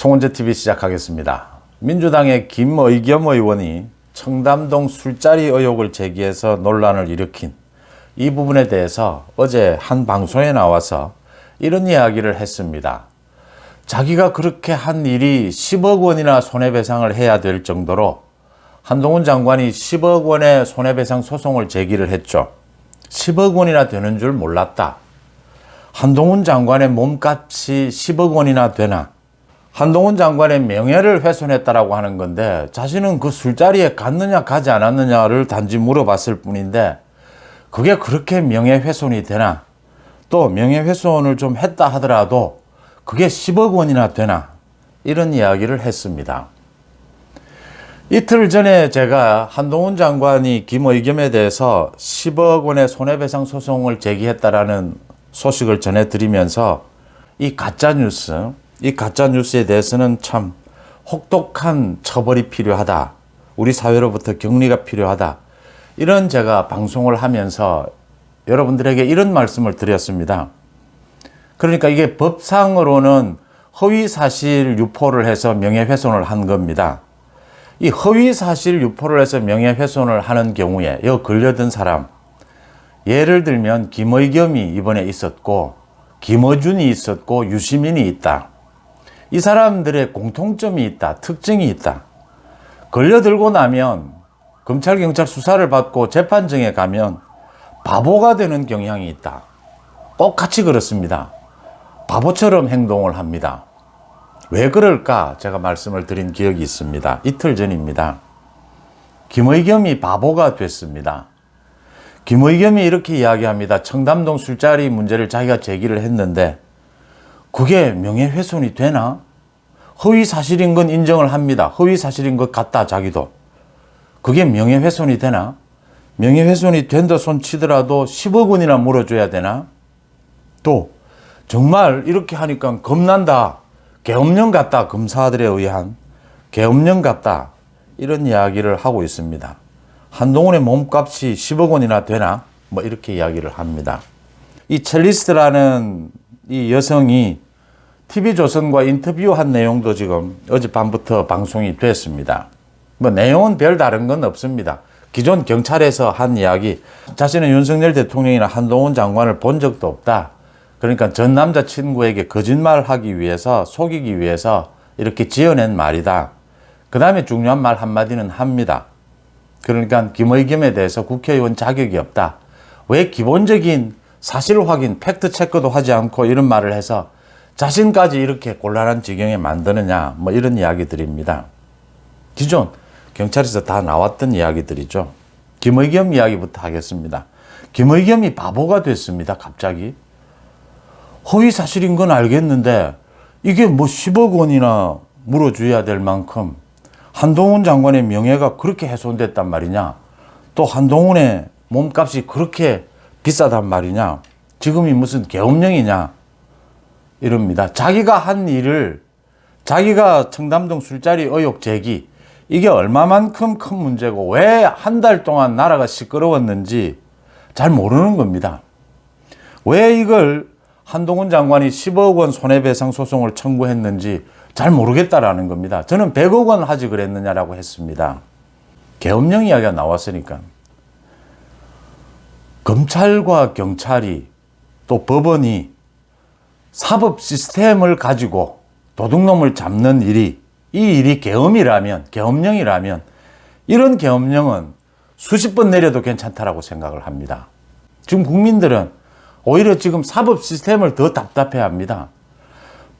송원재TV 시작하겠습니다. 민주당의 김의겸 의원이 청담동 술자리 의혹을 제기해서 논란을 일으킨 이 부분에 대해서 어제 한 방송에 나와서 이런 이야기를 했습니다. 자기가 그렇게 한 일이 10억 원이나 손해배상을 해야 될 정도로 한동훈 장관이 10억 원의 손해배상 소송을 제기를 했죠. 10억 원이나 되는 줄 몰랐다. 한동훈 장관의 몸값이 10억 원이나 되나? 한동훈 장관의 명예를 훼손했다라고 하는 건데 자신은 그 술자리에 갔느냐 가지 않았느냐를 단지 물어봤을 뿐인데 그게 그렇게 명예훼손이 되나? 또 명예훼손을 좀 했다 하더라도 그게 10억 원이나 되나? 이런 이야기를 했습니다. 이틀 전에 제가 한동훈 장관이 김의겸에 대해서 10억 원의 손해배상 소송을 제기했다라는 소식을 전해드리면서 이 가짜뉴스에 대해서는 참 혹독한 처벌이 필요하다. 우리 사회로부터 격리가 필요하다. 이런 제가 방송을 하면서 여러분들에게 이런 말씀을 드렸습니다. 그러니까 이게 법상으로는 허위사실 유포를 해서 명예훼손을 한 겁니다. 이 허위사실 유포를 해서 명예훼손을 하는 경우에 여기 걸려든 사람, 예를 들면 김의겸이 이번에 있었고 김어준이 있었고 유시민이 있다. 이 사람들의 공통점이 있다. 특징이 있다. 걸려들고 나면 검찰, 경찰 수사를 받고 재판정에 가면 바보가 되는 경향이 있다. 똑같이 그렇습니다. 바보처럼 행동을 합니다. 왜 그럴까? 제가 말씀을 드린 기억이 있습니다. 이틀 전입니다. 김의겸이 바보가 됐습니다. 김의겸이 이렇게 이야기합니다. 청담동 술자리 문제를 자기가 제기를 했는데 그게 명예훼손이 되나? 허위사실인 건 인정을 합니다. 허위사실인 것 같다 자기도. 그게 명예훼손이 되나? 명예훼손이 된다 손 치더라도 10억 원이나 물어줘야 되나? 또 정말 이렇게 하니까 겁난다. 계엄령 같다. 검사들에 의한 계엄령 같다. 이런 이야기를 하고 있습니다. 한동훈의 몸값이 10억 원이나 되나? 뭐 이렇게 이야기를 합니다. 이 첼리스트라는 이 여성이 TV조선과 인터뷰한 내용도 지금 어젯밤부터 방송이 됐습니다. 뭐 내용은 별 다른 건 없습니다. 기존 경찰에서 한 이야기, 자신은 윤석열 대통령이나 한동훈 장관을 본 적도 없다. 그러니까 전 남자친구에게 거짓말하기 위해서, 속이기 위해서 이렇게 지어낸 말이다. 그 다음에 중요한 말 한마디는 합니다. 그러니까 김의겸에 대해서 국회의원 자격이 없다. 왜 기본적인 사실 확인, 팩트 체크도 하지 않고 이런 말을 해서 자신까지 이렇게 곤란한 지경에 만드느냐, 뭐 이런 이야기들입니다. 기존 경찰에서 다 나왔던 이야기들이죠. 김의겸 이야기부터 하겠습니다. 김의겸이 바보가 됐습니다. 갑자기. 허위 사실인 건 알겠는데 이게 뭐 10억 원이나 물어줘야 될 만큼 한동훈 장관의 명예가 그렇게 훼손됐단 말이냐? 또 한동훈의 몸값이 그렇게 비싸단 말이냐? 지금이 무슨 계엄령이냐? 이럽니다. 자기가 한 일을, 자기가 청담동 술자리 의혹 제기, 이게 얼마만큼 큰 문제고 왜 한 달 동안 나라가 시끄러웠는지 잘 모르는 겁니다. 왜 이걸 한동훈 장관이 10억 원 손해배상 소송을 청구했는지 잘 모르겠다라는 겁니다. 저는 100억 원 하지 그랬느냐라고 했습니다. 계엄령 이야기가 나왔으니까. 검찰과 경찰이 또 법원이 사법 시스템을 가지고 도둑놈을 잡는 일이, 이 일이 계엄령이라면 이런 계엄령은 수십 번 내려도 괜찮다라고 생각을 합니다. 지금 국민들은 오히려 지금 사법 시스템을 더 답답해합니다.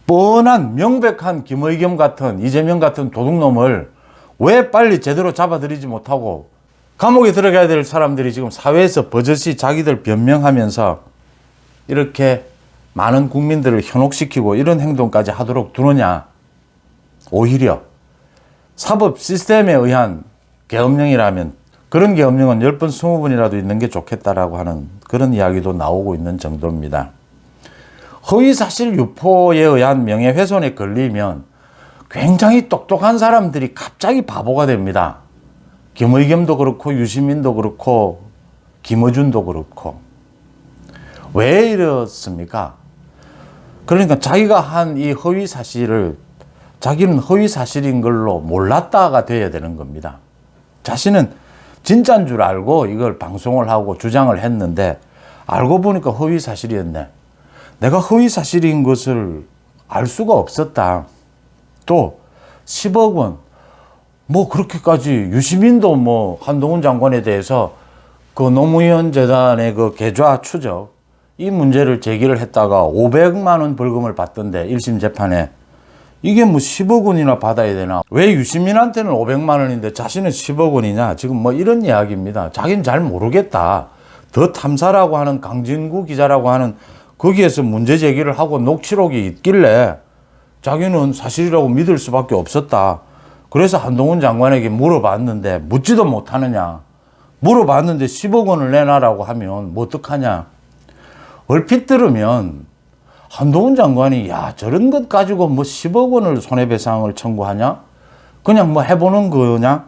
뻔한 명백한 김의겸 같은 이재명 같은 도둑놈을 왜 빨리 제대로 잡아들이지 못하고 감옥에 들어가야 될 사람들이 지금 사회에서 버젓이 자기들 변명하면서 이렇게 많은 국민들을 현혹시키고 이런 행동까지 하도록 두느냐. 오히려 사법 시스템에 의한 계엄령이라면 그런 계엄령은 10번, 20번이라도 있는 게 좋겠다라고 하는 그런 이야기도 나오고 있는 정도입니다. 허위사실 유포에 의한 명예훼손에 걸리면 굉장히 똑똑한 사람들이 갑자기 바보가 됩니다. 김의겸도 그렇고 유시민도 그렇고 김어준도 그렇고. 왜 이렇습니까? 그러니까 자기가 한 이 허위사실을 자기는 허위 사실인 걸로 몰랐다가 돼야 되는 겁니다. 자신은 진짜인 줄 알고 이걸 방송을 하고 주장을 했는데 알고 보니까 허위 사실이었네. 내가 허위 사실인 것을 알 수가 없었다. 또 10억 원, 뭐 그렇게까지 유시민도 뭐 한동훈 장관에 대해서 그 노무현 재단의 그 계좌 추적 이 문제를 제기를 했다가 500만 원 벌금을 받던데 1심 재판에 이게 뭐 10억 원이나 받아야 되나? 왜 유시민한테는 500만 원인데 자신은 10억 원이냐? 지금 뭐 이런 이야기입니다. 자기는 잘 모르겠다. 더 탐사라고 하는 강진구 기자라고 하는 거기에서 문제 제기를 하고 녹취록이 있길래 자기는 사실이라고 믿을 수밖에 없었다. 그래서 한동훈 장관에게 물어봤는데 묻지도 못하느냐. 물어봤는데 10억 원을 내놔라고 하면 뭐 어떡하냐. 얼핏 들으면 한동훈 장관이 야 저런 것 가지고 뭐 10억 원을 손해배상을 청구하냐? 그냥 뭐 해보는 거냐?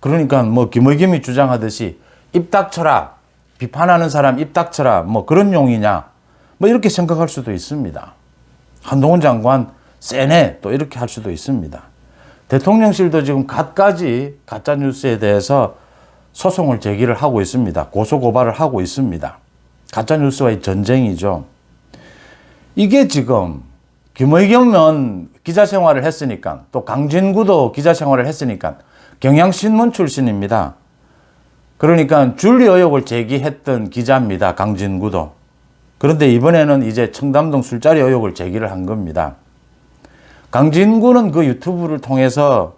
그러니까 뭐 김의겸이 주장하듯이 입 닥쳐라. 비판하는 사람 입 닥쳐라. 뭐 그런 용이냐? 뭐 이렇게 생각할 수도 있습니다. 한동훈 장관 세네 또 이렇게 할 수도 있습니다. 대통령실도 지금 갖가지 가짜뉴스에 대해서 소송을 제기를 하고 있습니다. 고소고발을 하고 있습니다. 가짜뉴스와의 전쟁이죠. 이게 지금 김의겸은 기자 생활을 했으니까 또 강진구도 기자 생활을 했으니까 경향신문 출신입니다. 그러니까 줄리 의혹을 제기했던 기자입니다. 강진구도. 그런데 이번에는 이제 청담동 술자리 의혹을 제기를 한 겁니다. 강진구는 그 유튜브를 통해서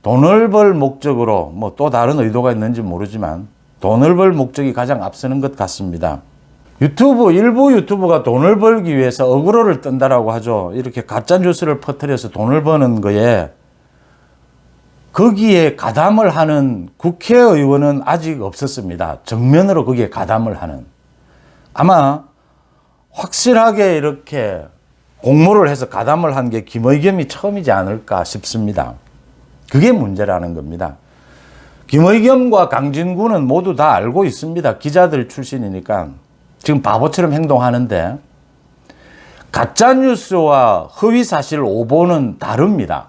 돈을 벌 목적으로 뭐 또 다른 의도가 있는지 모르지만 돈을 벌 목적이 가장 앞서는 것 같습니다. 일부 유튜브가 돈을 벌기 위해서 어그로를 뜬다라고 하죠. 이렇게 가짜 뉴스를 퍼뜨려서 돈을 버는 거에 거기에 가담을 하는 국회의원은 아직 없었습니다. 정면으로 거기에 가담을 하는. 아마 확실하게 이렇게 공모를 해서 가담을 한 게 김의겸이 처음이지 않을까 싶습니다. 그게 문제라는 겁니다. 김의겸과 강진구는 모두 다 알고 있습니다. 기자들 출신이니까. 지금 바보처럼 행동하는데 가짜뉴스와 허위사실 오보는 다릅니다.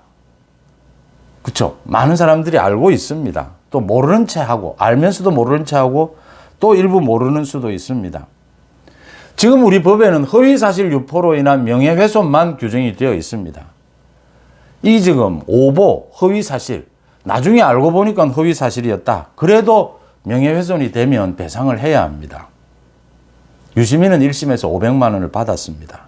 그렇죠? 많은 사람들이 알고 있습니다. 또 모르는 채 하고 알면서도 모르는 채 하고 또 일부 모르는 수도 있습니다. 지금 우리 법에는 허위사실 유포로 인한 명예훼손만 규정이 되어 있습니다. 이 지금 오보, 허위사실 나중에 알고 보니까 허위사실이었다. 그래도 명예훼손이 되면 배상을 해야 합니다. 유시민은 1심에서 500만 원을 받았습니다.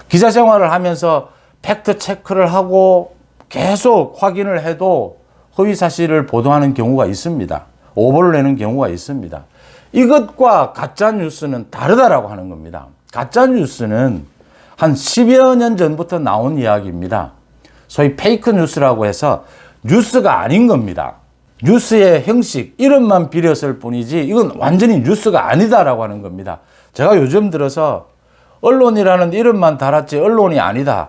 기자 생활을 하면서 팩트 체크를 하고 계속 확인을 해도 허위 사실을 보도하는 경우가 있습니다. 오보를 내는 경우가 있습니다. 이것과 가짜 뉴스는 다르다라고 하는 겁니다. 가짜 뉴스는 한 10여 년 전부터 나온 이야기입니다. 소위 페이크 뉴스라고 해서 뉴스가 아닌 겁니다. 뉴스의 형식, 이름만 빌었을 뿐이지 이건 완전히 뉴스가 아니다라고 하는 겁니다. 제가 요즘 들어서 언론이라는 이름만 달았지 언론이 아니다.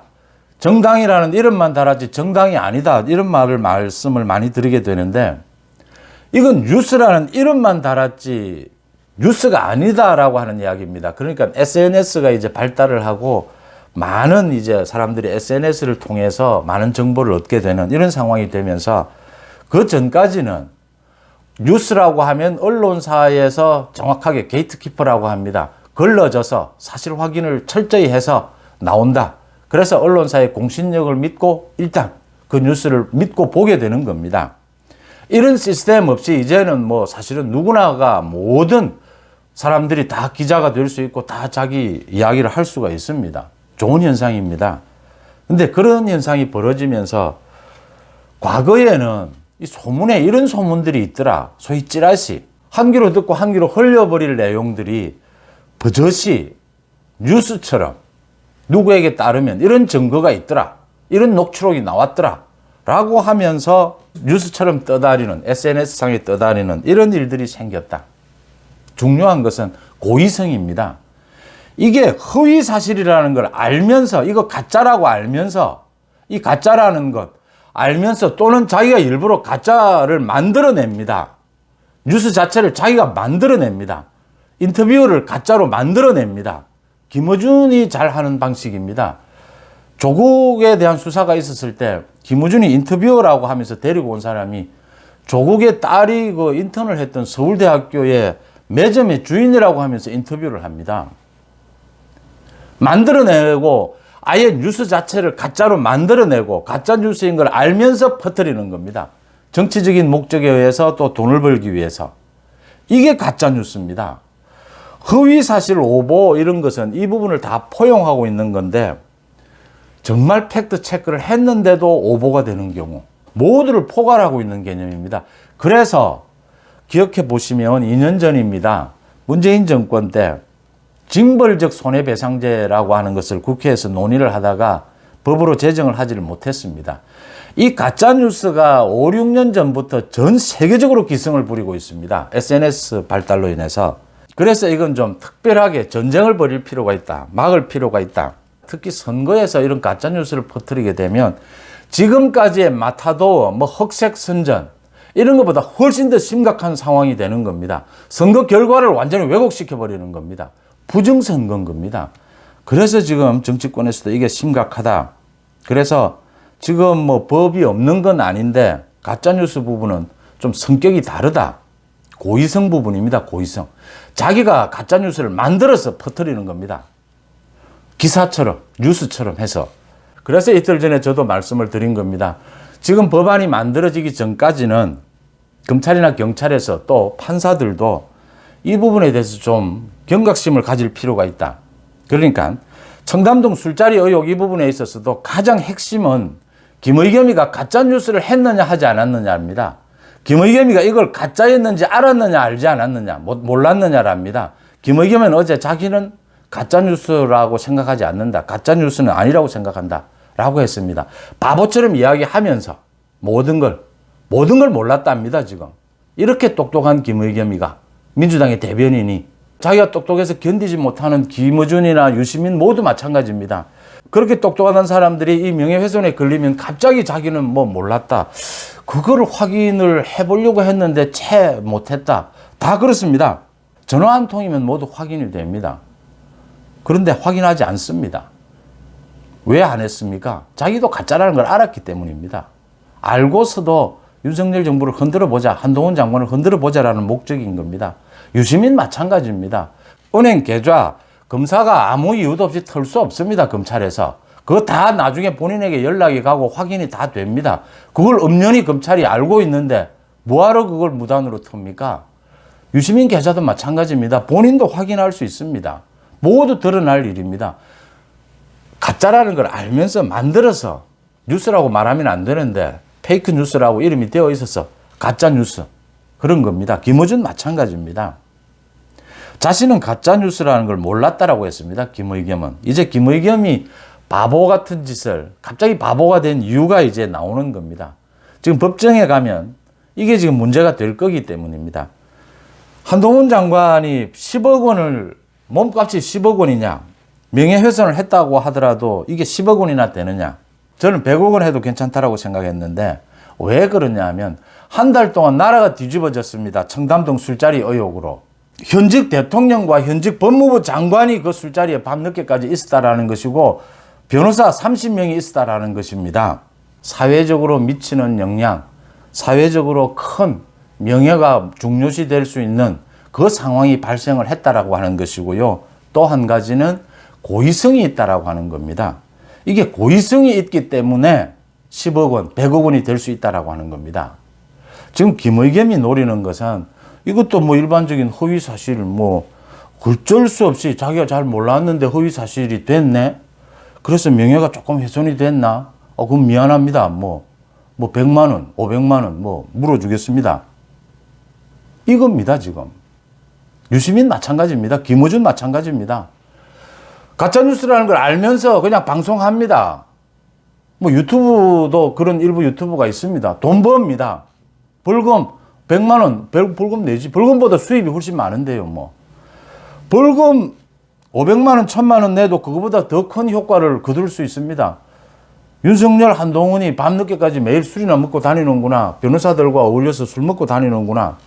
정당이라는 이름만 달았지 정당이 아니다. 이런 말씀을 많이 드리게 되는데 이건 뉴스라는 이름만 달았지 뉴스가 아니다라고 하는 이야기입니다. 그러니까 SNS가 이제 발달을 하고 많은 이제 사람들이 SNS를 통해서 많은 정보를 얻게 되는 이런 상황이 되면서 그 전까지는 뉴스라고 하면 언론사에서 정확하게 게이트키퍼라고 합니다. 걸러져서 사실 확인을 철저히 해서 나온다. 그래서 언론사의 공신력을 믿고 일단 그 뉴스를 믿고 보게 되는 겁니다. 이런 시스템 없이 이제는 뭐 사실은 누구나가 모든 사람들이 다 기자가 될 수 있고 다 자기 이야기를 할 수가 있습니다. 좋은 현상입니다. 근데 그런 현상이 벌어지면서 과거에는 이 소문에 이런 소문들이 있더라. 소위 찌라시. 한 귀로 듣고 한 귀로 흘려버릴 내용들이 버젓이 뉴스처럼 누구에게 따르면 이런 증거가 있더라. 이런 녹취록이 나왔더라. 라고 하면서 뉴스처럼 떠다니는, SNS상에 떠다니는 이런 일들이 생겼다. 중요한 것은 고의성입니다. 이게 허위 사실이라는 걸 알면서, 이거 가짜라고 알면서, 이 가짜라는 것 알면서 또는 자기가 일부러 가짜를 만들어냅니다. 뉴스 자체를 자기가 만들어냅니다. 인터뷰를 가짜로 만들어냅니다. 김어준이 잘 하는 방식입니다. 조국에 대한 수사가 있었을 때 김우준이 인터뷰어라고 하면서 데리고 온 사람이 조국의 딸이 그 인턴을 했던 서울대학교의 매점의 주인이라고 하면서 인터뷰를 합니다. 만들어내고 아예 뉴스 자체를 가짜로 만들어내고 가짜 뉴스인 걸 알면서 퍼뜨리는 겁니다. 정치적인 목적에 의해서 또 돈을 벌기 위해서. 이게 가짜 뉴스입니다. 허위 사실 오보 이런 것은 이 부분을 다 포용하고 있는 건데 정말 팩트 체크를 했는데도 오보가 되는 경우 모두를 포괄하고 있는 개념입니다. 그래서 기억해 보시면 2년 전입니다. 문재인 정권 때 징벌적 손해배상제라고 하는 것을 국회에서 논의를 하다가 법으로 제정을 하지를 못했습니다. 이 가짜뉴스가 5, 6년 전부터 전 세계적으로 기승을 부리고 있습니다. SNS 발달로 인해서. 그래서 이건 좀 특별하게 전쟁을 벌일 필요가 있다. 막을 필요가 있다. 특히 선거에서 이런 가짜뉴스를 퍼뜨리게 되면 지금까지의 마타도어, 흑색선전 이런 것보다 훨씬 더 심각한 상황이 되는 겁니다. 선거 결과를 완전히 왜곡시켜버리는 겁니다. 부정선거인 겁니다. 그래서 지금 정치권에서도 이게 심각하다. 그래서 지금 법이 없는 건 아닌데 가짜뉴스 부분은 좀 성격이 다르다. 고의성 부분입니다. 고의성. 자기가 가짜뉴스를 만들어서 퍼뜨리는 겁니다. 기사처럼 뉴스처럼 해서. 그래서 이틀 전에 저도 말씀을 드린 겁니다. 지금 법안이 만들어지기 전까지는 검찰이나 경찰에서 또 판사들도 이 부분에 대해서 좀 경각심을 가질 필요가 있다. 그러니까 청담동 술자리 의혹 이 부분에 있어서도 가장 핵심은 김의겸이가 가짜뉴스를 했느냐 하지 않았느냐입니다. 김의겸이가 이걸 가짜였는지 알았느냐 알지 않았느냐 몰랐느냐랍니다. 김의겸은 어제 자기는 가짜뉴스라고 생각하지 않는다. 가짜뉴스는 아니라고 생각한다. 라고 했습니다. 바보처럼 이야기하면서 모든 걸 몰랐답니다. 지금. 이렇게 똑똑한 김의겸이가 민주당의 대변인이 자기가 똑똑해서 견디지 못하는 김어준이나 유시민 모두 마찬가지입니다. 그렇게 똑똑한 사람들이 이 명예훼손에 걸리면 갑자기 자기는 몰랐다. 그거를 확인을 해보려고 했는데 채 못했다. 다 그렇습니다. 전화 한 통이면 모두 확인이 됩니다. 그런데 확인하지 않습니다. 왜 안 했습니까? 자기도 가짜라는 걸 알았기 때문입니다. 알고서도 윤석열 정부를 흔들어보자, 한동훈 장관을 흔들어보자라는 목적인 겁니다. 유시민 마찬가지입니다. 은행 계좌, 검사가 아무 이유도 없이 털 수 없습니다. 검찰에서. 그거 다 나중에 본인에게 연락이 가고 확인이 다 됩니다. 그걸 엄연히 검찰이 알고 있는데 뭐하러 그걸 무단으로 텁니까? 유시민 계좌도 마찬가지입니다. 본인도 확인할 수 있습니다. 모두 드러날 일입니다. 가짜라는 걸 알면서 만들어서 뉴스라고 말하면 안 되는데 페이크 뉴스라고 이름이 되어 있어서 가짜 뉴스 그런 겁니다. 김어준 마찬가지입니다. 자신은 가짜 뉴스라는 걸 몰랐다라고 했습니다. 김의겸은. 이제 김의겸이 바보 같은 짓을 갑자기 바보가 된 이유가 이제 나오는 겁니다. 지금 법정에 가면 이게 지금 문제가 될 거기 때문입니다. 한동훈 장관이 10억 원을 몸값이 10억 원이냐 명예훼손을 했다고 하더라도 이게 10억 원이나 되느냐 저는 100억 원 해도 괜찮다라고 생각했는데 왜 그러냐 하면 한 달 동안 나라가 뒤집어졌습니다. 청담동 술자리 의혹으로. 현직 대통령과 현직 법무부 장관이 그 술자리에 밤늦게까지 있었다라는 것이고 변호사 30명이 있었다라는 것입니다. 사회적으로 미치는 영향, 사회적으로 큰 명예가 중요시 될 수 있는 그 상황이 발생을 했다라고 하는 것이고요. 또 한 가지는 고의성이 있다라고 하는 겁니다. 이게 고의성이 있기 때문에 10억 원, 100억 원이 될 수 있다라고 하는 겁니다. 지금 김의겸이 노리는 것은 이것도 일반적인 허위 사실 어쩔 수 없이 자기가 잘 몰랐는데 허위 사실이 됐네. 그래서 명예가 조금 훼손이 됐나? 그럼 미안합니다. 100만 원, 500만 원 물어주겠습니다. 이겁니다, 지금. 유시민 마찬가지입니다. 김어준 마찬가지입니다. 가짜뉴스라는 걸 알면서 그냥 방송합니다. 유튜브도 그런 일부 유튜브가 있습니다. 돈 법니다. 벌금 100만 원, 벌금 내지. 벌금보다 수입이 훨씬 많은데요, 벌금 500만 원, 1000만 원 내도 그거보다 더 큰 효과를 거둘 수 있습니다. 윤석열, 한동훈이 밤늦게까지 매일 술이나 먹고 다니는구나. 변호사들과 어울려서 술 먹고 다니는구나.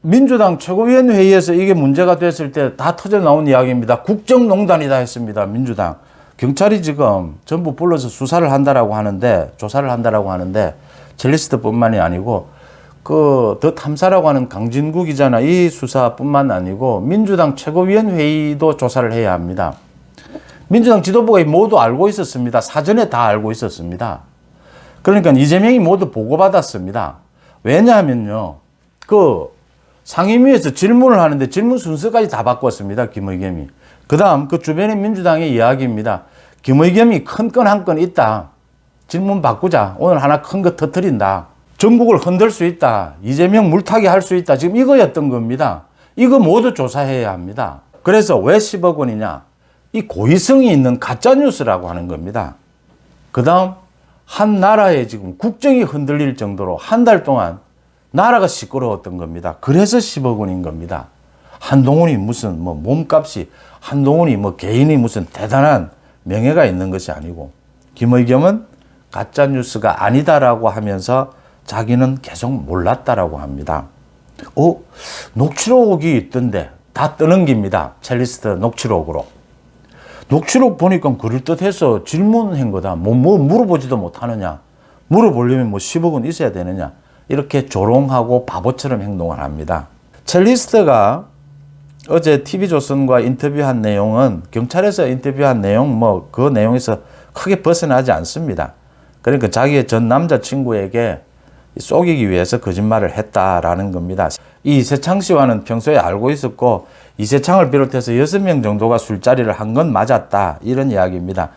민주당 최고위원 회의에서 이게 문제가 됐을 때 다 터져 나온 이야기입니다. 국정농단이다 했습니다. 민주당. 경찰이 지금 전부 불러서 수사를 한다라고 하는데, 조사를 한다라고 하는데, 첼리스트뿐만이 아니고 그 더 탐사라고 하는 강진구 기자나 이 수사뿐만 아니고 민주당 최고위원회의도 조사를 해야 합니다. 민주당 지도부가 모두 알고 있었습니다. 사전에 다 알고 있었습니다. 그러니까 이재명이 모두 보고받았습니다. 왜냐하면요, 그 상임위에서 질문을 하는데 질문 순서까지 다 바꿨습니다. 김의겸이. 그 다음 그 주변의 민주당의 이야기입니다. 김의겸이 큰 건 한 건 있다. 질문 바꾸자. 오늘 하나 큰 거 터뜨린다. 전국을 흔들 수 있다. 이재명 물타기 할 수 있다. 지금 이거였던 겁니다. 이거 모두 조사해야 합니다. 그래서 왜 10억 원이냐? 이 고의성이 있는 가짜뉴스라고 하는 겁니다. 그 다음 한 나라의 지금 국정이 흔들릴 정도로 한 달 동안 나라가 시끄러웠던 겁니다. 그래서 10억 원인 겁니다. 한동훈이 무슨 뭐 몸값이, 한동훈이 뭐 개인이 무슨 대단한 명예가 있는 것이 아니고, 김의겸은 가짜뉴스가 아니다라고 하면서 자기는 계속 몰랐다라고 합니다. 녹취록이 있던데 다 떠넘깁니다. 첼리스트 녹취록으로. 녹취록 보니까 그럴듯해서 질문한 거다. 뭐 물어보지도 못하느냐. 물어보려면 뭐 10억 원 있어야 되느냐. 이렇게 조롱하고 바보처럼 행동을 합니다. 첼리스트가 어제 TV조선과 인터뷰한 내용은 경찰에서 인터뷰한 내용 뭐 그 내용에서 크게 벗어나지 않습니다. 그러니까 자기의 전 남자친구에게 속이기 위해서 거짓말을 했다라는 겁니다. 이 이세창 씨와는 평소에 알고 있었고 이세창을 비롯해서 6명 정도가 술자리를 한 건 맞았다. 이런 이야기입니다.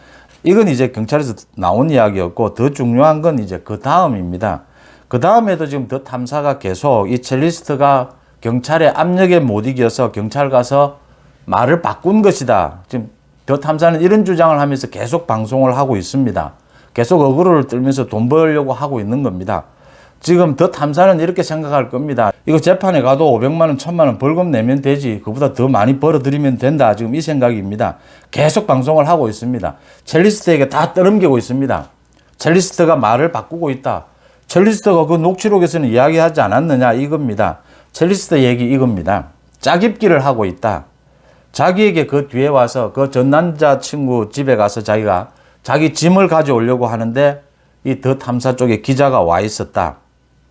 이건 이제 경찰에서 나온 이야기였고 더 중요한 건 이제 그 다음입니다. 그 다음에도 지금 더 탐사가 계속 이 첼리스트가 경찰의 압력에 못 이겨서 경찰 가서 말을 바꾼 것이다. 지금 더 탐사는 이런 주장을 하면서 계속 방송을 하고 있습니다. 계속 어그로를 떨면서 돈 벌려고 하고 있는 겁니다. 지금 더 탐사는 이렇게 생각할 겁니다. 이거 재판에 가도 500만 원, 1000만 원 벌금 내면 되지. 그보다 더 많이 벌어들이면 된다. 지금 이 생각입니다. 계속 방송을 하고 있습니다. 첼리스트에게 다 떠넘기고 있습니다. 첼리스트가 말을 바꾸고 있다. 첼리스트가 그 녹취록에서는 이야기하지 않았느냐 이겁니다. 첼리스트 얘기 이겁니다. 짜깁기를 하고 있다. 자기에게 그 뒤에 와서 그 전 남자친구 집에 가서 자기가 자기 짐을 가져오려고 하는데 이 더 탐사 쪽에 기자가 와 있었다.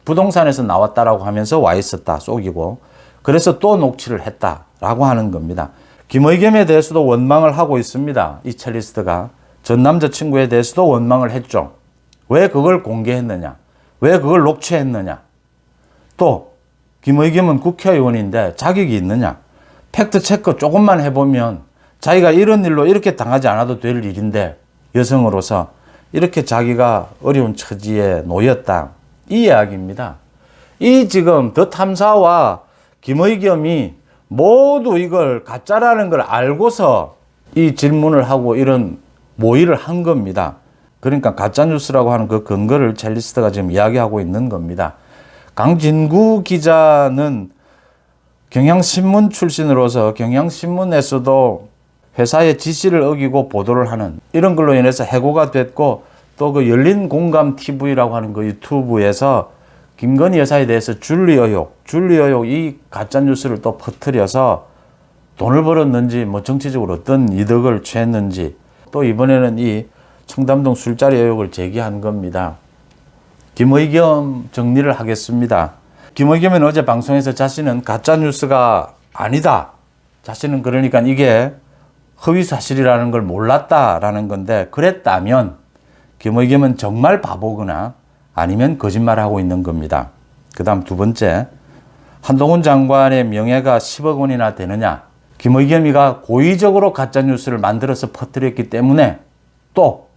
부동산에서 나왔다라고 하면서 와 있었다. 속이고. 그래서 또 녹취를 했다라고 하는 겁니다. 김의겸에 대해서도 원망을 하고 있습니다. 이 첼리스트가. 전 남자친구에 대해서도 원망을 했죠. 왜 그걸 공개했느냐. 왜 그걸 녹취했느냐. 또 김의겸은 국회의원인데 자격이 있느냐. 팩트체크 조금만 해보면 자기가 이런 일로 이렇게 당하지 않아도 될 일인데 여성으로서 이렇게 자기가 어려운 처지에 놓였다. 이 이야기입니다. 이 지금 더 탐사와 김의겸이 모두 이걸 가짜라는 걸 알고서 이 질문을 하고 이런 모의를 한 겁니다. 그러니까 가짜뉴스라고 하는 그 근거를 첼리스트가 지금 이야기하고 있는 겁니다. 강진구 기자는 경향신문 출신으로서 경향신문에서도 회사의 지시를 어기고 보도를 하는 이런 걸로 인해서 해고가 됐고 또 그 열린공감 TV라고 하는 그 유튜브에서 김건희 여사에 대해서 줄리 의혹 이 가짜뉴스를 또 퍼뜨려서 돈을 벌었는지 뭐 정치적으로 어떤 이득을 취했는지 또 이번에는 이 청담동 술자리 의혹을 제기한 겁니다. 김의겸 정리를 하겠습니다. 김의겸은 어제 방송에서 자신은 가짜뉴스가 아니다. 자신은 그러니까 이게 허위사실이라는 걸 몰랐다라는 건데 그랬다면 김의겸은 정말 바보거나 아니면 거짓말하고 있는 겁니다. 그 다음 두 번째, 한동훈 장관의 명예가 10억 원이나 되느냐. 김의겸이가 고의적으로 가짜뉴스를 만들어서 퍼뜨렸기 때문에 또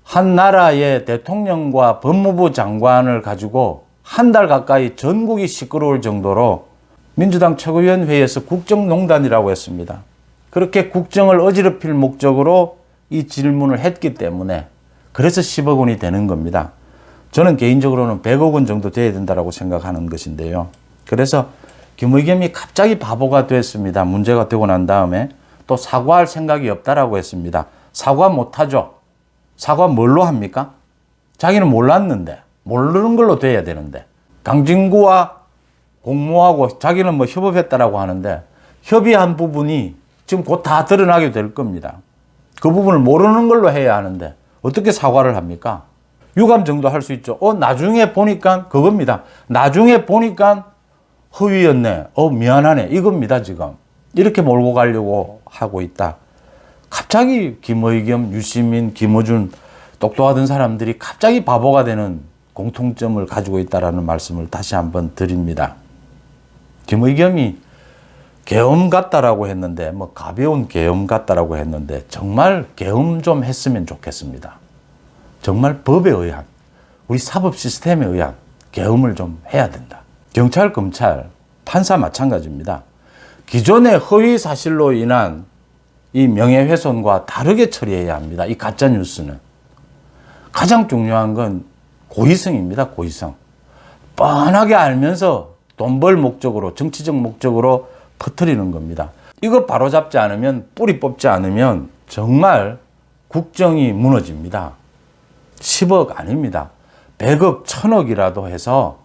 한 나라의 대통령과 법무부 장관을 가지고 한 달 가까이 전국이 시끄러울 정도로 민주당 최고위원회의에서 국정농단이라고 했습니다. 그렇게 국정을 어지럽힐 목적으로 이 질문을 했기 때문에 그래서 10억 원이 되는 겁니다. 저는 개인적으로는 100억 원 정도 돼야 된다고 생각하는 것인데요. 그래서 김의겸이 갑자기 바보가 됐습니다. 문제가 되고 난 다음에 또 사과할 생각이 없다라고 했습니다. 사과 못하죠. 사과 뭘로 합니까? 자기는 몰랐는데 모르는 걸로 돼야 되는데 강진구와 공모하고 자기는 뭐 협업했다라고 하는데 협의한 부분이 지금 곧 다 드러나게 될 겁니다. 그 부분을 모르는 걸로 해야 하는데 어떻게 사과를 합니까? 유감 정도 할 수 있죠. 나중에 보니까 그겁니다. 나중에 보니까 허위였네. 미안하네. 이겁니다, 지금. 이렇게 몰고 가려고 하고 있다. 갑자기 김의겸, 유시민, 김어준 똑똑하던 사람들이 갑자기 바보가 되는 공통점을 가지고 있다는 말씀을 다시 한번 드립니다. 김의겸이 계엄 같다라고 했는데, 가벼운 계엄 같다라고 했는데, 정말 계엄 좀 했으면 좋겠습니다. 정말 법에 의한, 우리 사법 시스템에 의한 계엄을 좀 해야 된다. 경찰, 검찰, 판사 마찬가지입니다. 기존의 허위 사실로 인한 이 명예훼손과 다르게 처리해야 합니다. 이 가짜뉴스는. 가장 중요한 건 고의성입니다. 고의성. 뻔하게 알면서 돈 벌 목적으로, 정치적 목적으로 퍼뜨리는 겁니다. 이거 바로잡지 않으면, 뿌리 뽑지 않으면 정말 국정이 무너집니다. 10억 아닙니다. 100억, 1000억이라도 해서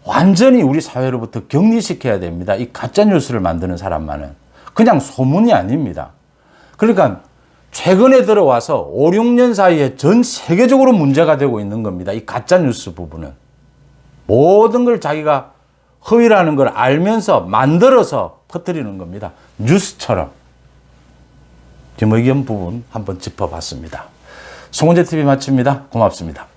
완전히 우리 사회로부터 격리시켜야 됩니다. 이 가짜뉴스를 만드는 사람만은. 그냥 소문이 아닙니다. 그러니까 최근에 들어와서 5, 6년 사이에 전 세계적으로 문제가 되고 있는 겁니다. 이 가짜뉴스 부분은. 모든 걸 자기가 허위라는 걸 알면서 만들어서 퍼뜨리는 겁니다. 뉴스처럼. 김의겸 부분 한번 짚어봤습니다. 송은재 TV 마칩니다. 고맙습니다.